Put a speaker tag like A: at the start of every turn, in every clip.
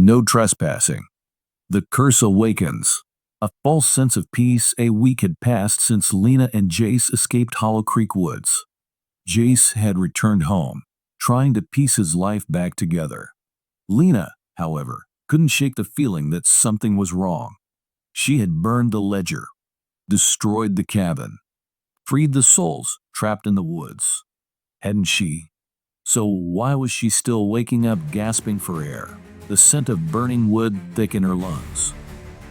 A: No trespassing. The curse awakens. A false sense of peace. A week had passed since Lena and Jace escaped Hollow Creek Woods. Jace had returned home, trying to piece his life back together. Lena, however, couldn't shake the feeling that something was wrong. She had burned the ledger, destroyed the cabin, freed the souls trapped in the woods. Hadn't she? So why was she still waking up gasping for air, the scent of burning wood thick in her lungs?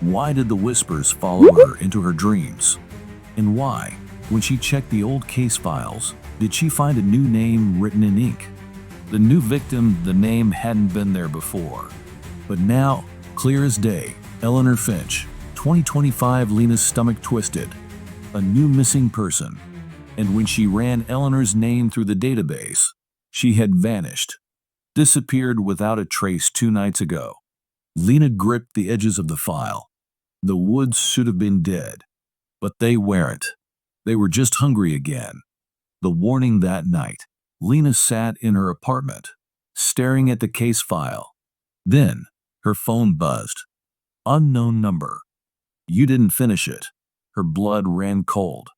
A: Why did the whispers follow her into her dreams? And why, when she checked the old case files, did she find a new name written in ink? The new victim, the name hadn't been there before. But now, clear as day, Eleanor Finch, 2025. Lena's stomach twisted. A new missing person. And when she ran Eleanor's name through the database, she had vanished, disappeared without a trace 2 nights ago. Lena gripped the edges of the file. The woods should have been dead, but they weren't. They were just hungry again. The warning that night, Lena sat in her apartment, staring at the case file. Then, her phone buzzed. Unknown number. You didn't finish it. Her blood ran cold.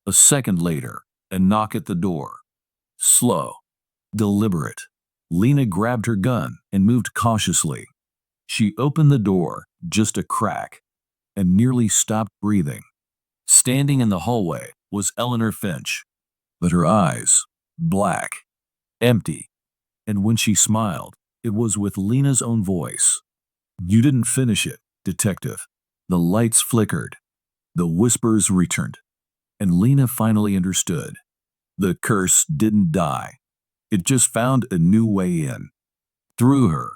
A: A second later, a knock at the door. Slow, deliberate. Lena grabbed her gun and moved cautiously. She opened the door, just a crack, and nearly stopped breathing. Standing in the hallway was Eleanor Finch, but her eyes, black, empty, and when she smiled, it was with Lena's own voice. You didn't finish it, detective. The lights flickered. The whispers returned, and Lena finally understood. The curse didn't die. It just found a new way in. Through her.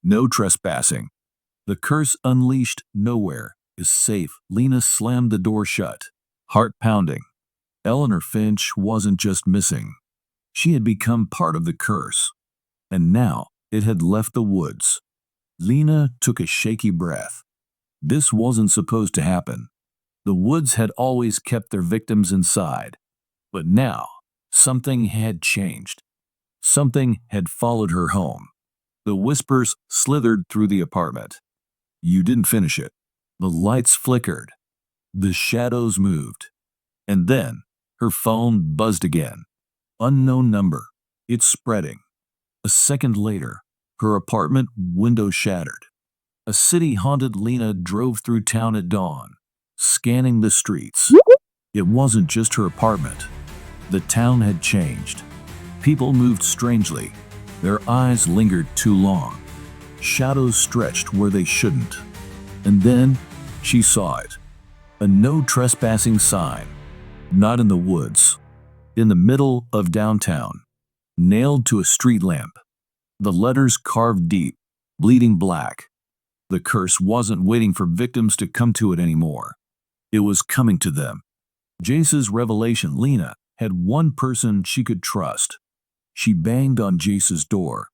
A: No trespassing. The curse unleashed nowhere is safe. Lena slammed the door shut, heart pounding. Eleanor Finch wasn't just missing. She had become part of the curse, and now it had left the woods. Lena took a shaky breath. This wasn't supposed to happen. The woods had always kept their victims inside, but now something had changed. Something had followed her home. The whispers slithered through the apartment. You didn't finish it. The lights flickered. The shadows moved. And then her phone buzzed again. Unknown number. It's spreading. A second later, her apartment window shattered. A city-haunted Lena drove through town at dawn, scanning the streets. It wasn't just her apartment. The town had changed. People moved strangely. Their eyes lingered too long. Shadows stretched where they shouldn't. And then she saw it. A no trespassing sign. Not in the woods. In the middle of downtown. Nailed to a street lamp. The letters carved deep, bleeding black. The curse wasn't waiting for victims to come to it anymore. It was coming to them. Jace's revelation. Lena had one person she could trust. She banged on Jace's door.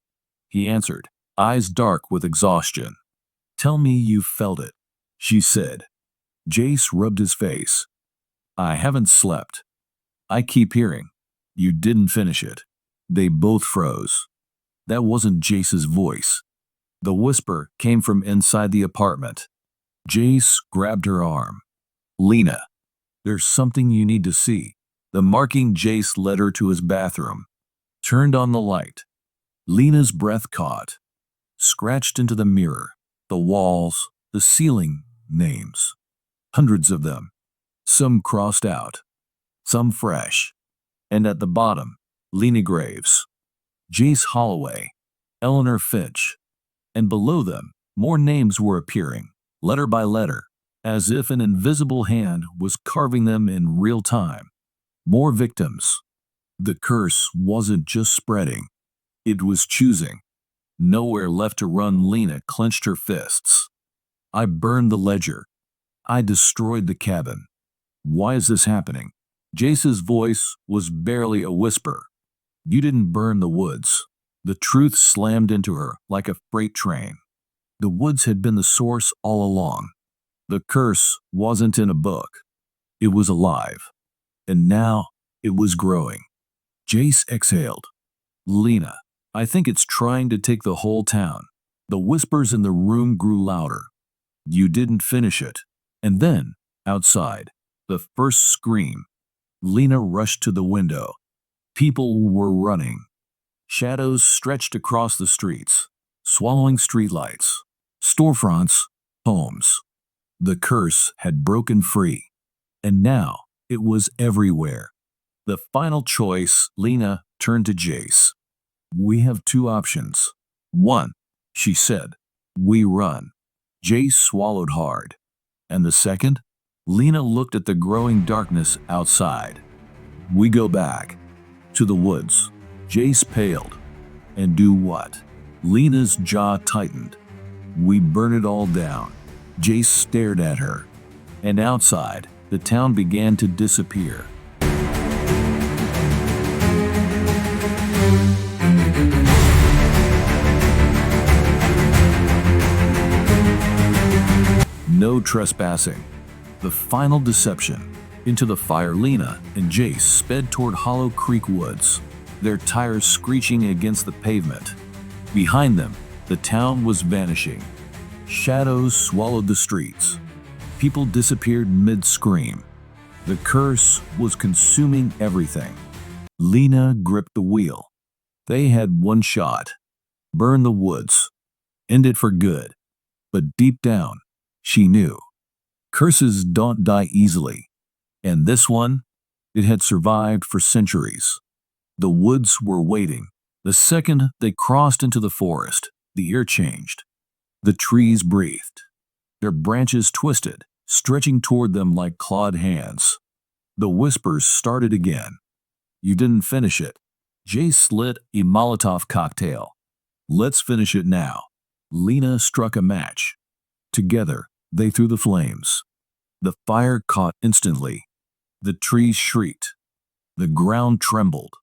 A: He answered, eyes dark with exhaustion. Tell me you felt it, she said. Jace rubbed his face. I haven't slept. I keep hearing. You didn't finish it. They both froze. That wasn't Jace's voice. The whisper came from inside the apartment. Jace grabbed her arm. Lena, there's something you need to see. The marking. Jace led her to his bathroom. Turned on the light. Lena's breath caught. Scratched into the mirror, the walls, the ceiling, names. Hundreds of them. Some crossed out. Some fresh. And at the bottom, Lena Graves. Jace Holloway. Eleanor Finch. And below them, more names were appearing, letter by letter, as if an invisible hand was carving them in real time. More victims. The curse wasn't just spreading. It was choosing. Nowhere left to run. Lena clenched her fists. I burned the ledger. I destroyed the cabin. Why is this happening? Jace's voice was barely a whisper. You didn't burn the woods. The truth slammed into her like a freight train. The woods had been the source all along. The curse wasn't in a book. It was alive. And now it was growing. Jace exhaled. Lena, I think it's trying to take the whole town. The whispers in the room grew louder. You didn't finish it. And then, outside, the first scream. Lena rushed to the window. People were running. Shadows stretched across the streets, swallowing streetlights, storefronts, homes. The curse had broken free, and now it was everywhere. The final choice, Lena turned to Jace. We have two options. One, she said, we run. Jace swallowed hard. And the second? Lena looked at the growing darkness outside. We go back. To the woods. Jace paled. And do what? Lena's jaw tightened. We burn it all down. Jace stared at her. And outside, the town began to disappear. No trespassing. The final deception. Into the fire, Lena and Jace sped toward Hollow Creek Woods, their tires screeching against the pavement. Behind them, the town was vanishing. Shadows swallowed the streets. People disappeared mid-scream. The curse was consuming everything. Lena gripped the wheel. They had one shot. Burn the woods. End it for good. But deep down, she knew. Curses don't die easily. And this one, it had survived for centuries. The woods were waiting. The second they crossed into the forest, the air changed. The trees breathed. Their branches twisted, stretching toward them like clawed hands. The whispers started again. You didn't finish it. Jace lit a Molotov cocktail. Let's finish it now. Lena struck a match. Together, they threw the flames. The fire caught instantly. The trees shrieked. The ground trembled.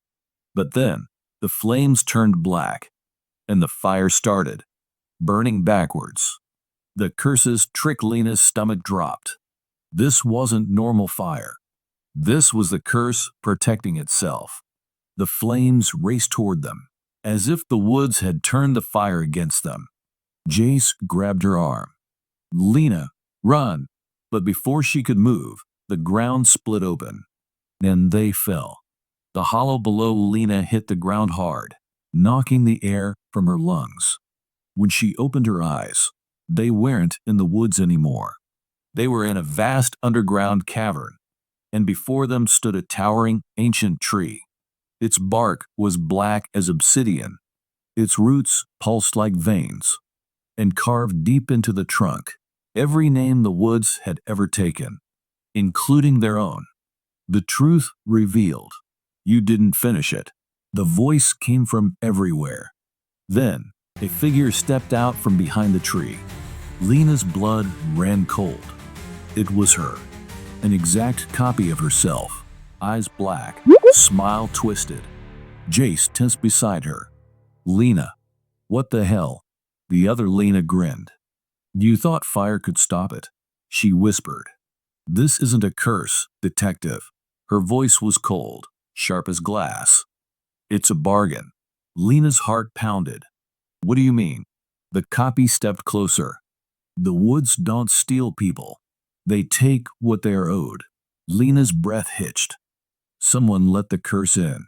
A: But then, the flames turned black, and the fire started, burning backwards. The curse's trick. Lena's stomach dropped. This wasn't normal fire. This was the curse protecting itself. The flames raced toward them, as if the woods had turned the fire against them. Jace grabbed her arm. Lena, run! But before she could move, the ground split open, and they fell. The hollow below Lena hit the ground hard, knocking the air from her lungs. When she opened her eyes, they weren't in the woods anymore. They were in a vast underground cavern, and before them stood a towering, ancient tree. Its bark was black as obsidian. Its roots pulsed like veins, and carved deep into the trunk every name the woods had ever taken, including their own. The truth revealed. You didn't finish it. The voice came from everywhere. Then, a figure stepped out from behind the tree. Lena's blood ran cold. It was her, an exact copy of herself, eyes black, smile twisted. Jace tensed beside her. Lena, what the hell? The other Lena grinned. You thought fire could stop it, she whispered. This isn't a curse, detective. Her voice was cold, sharp as glass. It's a bargain. Lena's heart pounded. What do you mean? The copy stepped closer. The woods don't steal people. They take what they are owed. Lena's breath hitched. Someone let the curse in.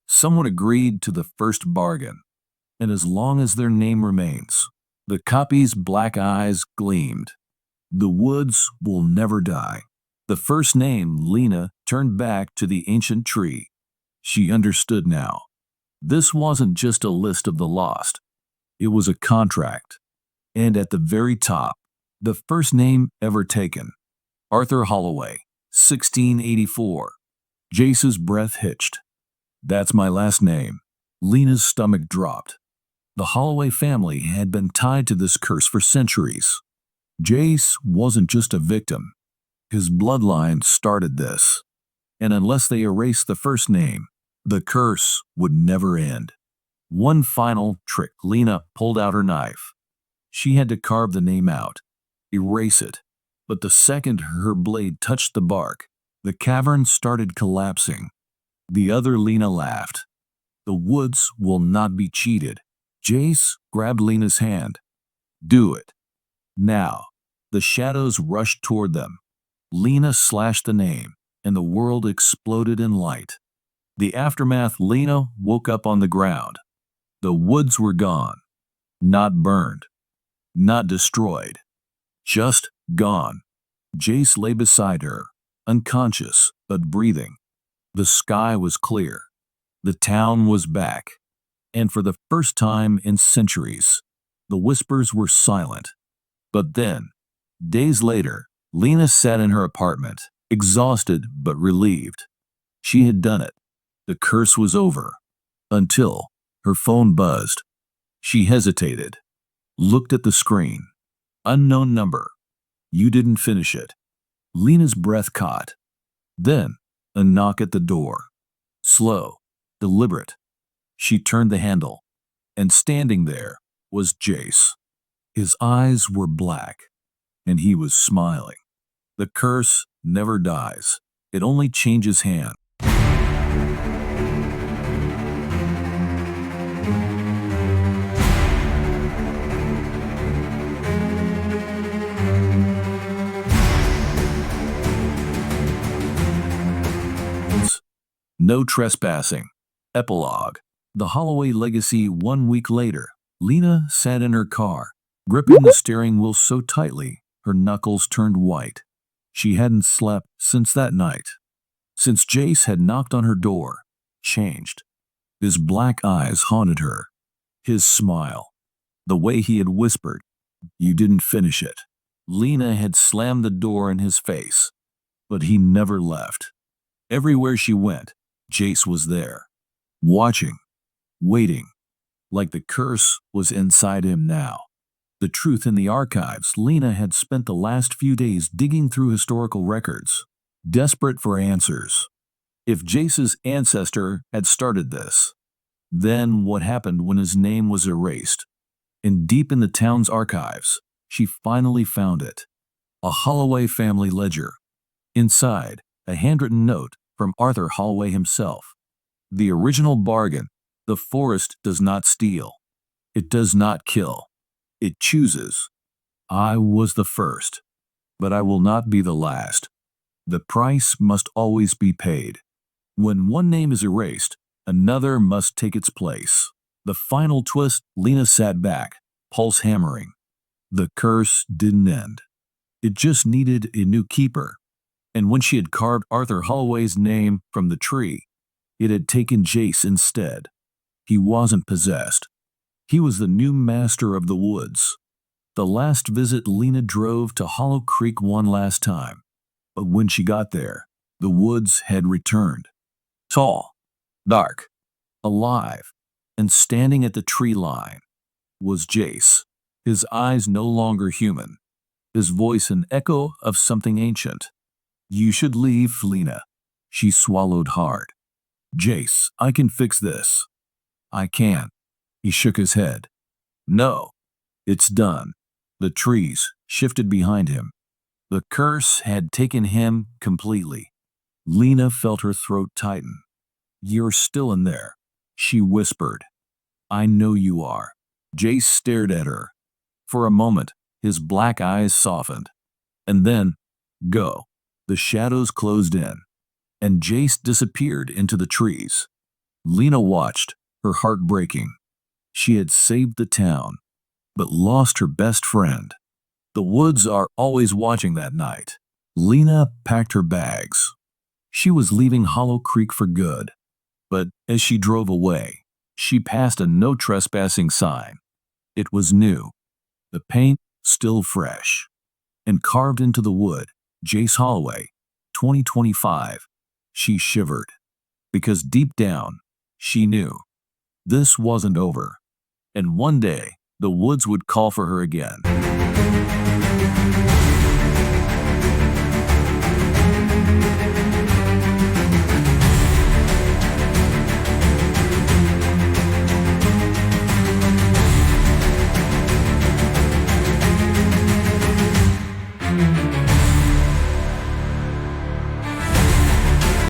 A: Someone agreed to the first bargain. And as long as their name remains, the copy's black eyes gleamed. The woods will never die. The first name, Lena, turned back to the ancient tree. She understood now. This wasn't just a list of the lost. It was a contract. And at the very top, the first name ever taken. Arthur Holloway, 1684. Jace's breath hitched. That's my last name. Lena's stomach dropped. The Holloway family had been tied to this curse for centuries. Jace wasn't just a victim. His bloodline started this. And unless they erased the first name, the curse would never end. One final trick. Lena pulled out her knife. She had to carve the name out, erase it. But the second her blade touched the bark, the cavern started collapsing. The other Lena laughed. The woods will not be cheated. Jace grabbed Lena's hand. Do it. Now. The shadows rushed toward them. Lena slashed the name, and the world exploded in light. The aftermath. Lena woke up on the ground. The woods were gone. Not burned. Not destroyed. Just gone. Jace lay beside her, unconscious but breathing. The sky was clear. The town was back. And for the first time in centuries, the whispers were silent. But then, days later, Lena sat in her apartment, exhausted but relieved. She had done it. The curse was over. Until her phone buzzed. She hesitated, looked at the screen. Unknown number. You didn't finish it. Lena's breath caught. Then, a knock at the door. Slow, deliberate. She turned the handle, and standing there was Jace. His eyes were black, and he was smiling. The curse never dies. It only changes hands. No Trespassing. Epilogue. The Holloway legacy. 1 week later, Lena sat in her car, gripping the steering wheel so tightly her knuckles turned white. She hadn't slept since that night. Since Jace had knocked on her door, changed. His black eyes haunted her. His smile. The way he had whispered, "You didn't finish it." Lena had slammed the door in his face, but he never left. Everywhere she went, Jace was there, watching, waiting, like the curse was inside him now. The truth in the archives. Lena had spent the last few days digging through historical records, desperate for answers. If Jace's ancestor had started this, then what happened when his name was erased? And deep in the town's archives, she finally found it. A Holloway family ledger. Inside, a handwritten note from Arthur Holloway himself. The original bargain. The forest does not steal. It does not kill. It chooses. I was the first, but I will not be the last. The price must always be paid. When one name is erased, another must take its place. The final twist. Lena sat back, pulse hammering. The curse didn't end. It just needed a new keeper. And when she had carved Arthur Holloway's name from the tree, it had taken Jace instead. He wasn't possessed. He was the new master of the woods. The last visit. Lena drove to Hollow Creek one last time. But when she got there, the woods had returned. Tall, dark, alive, and standing at the tree line was Jace. His eyes no longer human. His voice an echo of something ancient. You should leave, Lena. She swallowed hard. Jace, I can fix this. I can. He shook his head. No, it's done. The trees shifted behind him. The curse had taken him completely. Lena felt her throat tighten. You're still in there, she whispered. I know you are. Jace stared at her. For a moment, his black eyes softened. And then, go. The shadows closed in, and Jace disappeared into the trees. Lena watched, her heart breaking. She had saved the town, but lost her best friend. The woods are always watching that night. Lena packed her bags. She was leaving Hollow Creek for good. But as she drove away, she passed a no trespassing sign. It was new, the paint still fresh, and carved into the wood, Jace Holloway, 2025. She shivered, because deep down, she knew this wasn't over, and one day the woods would call for her again.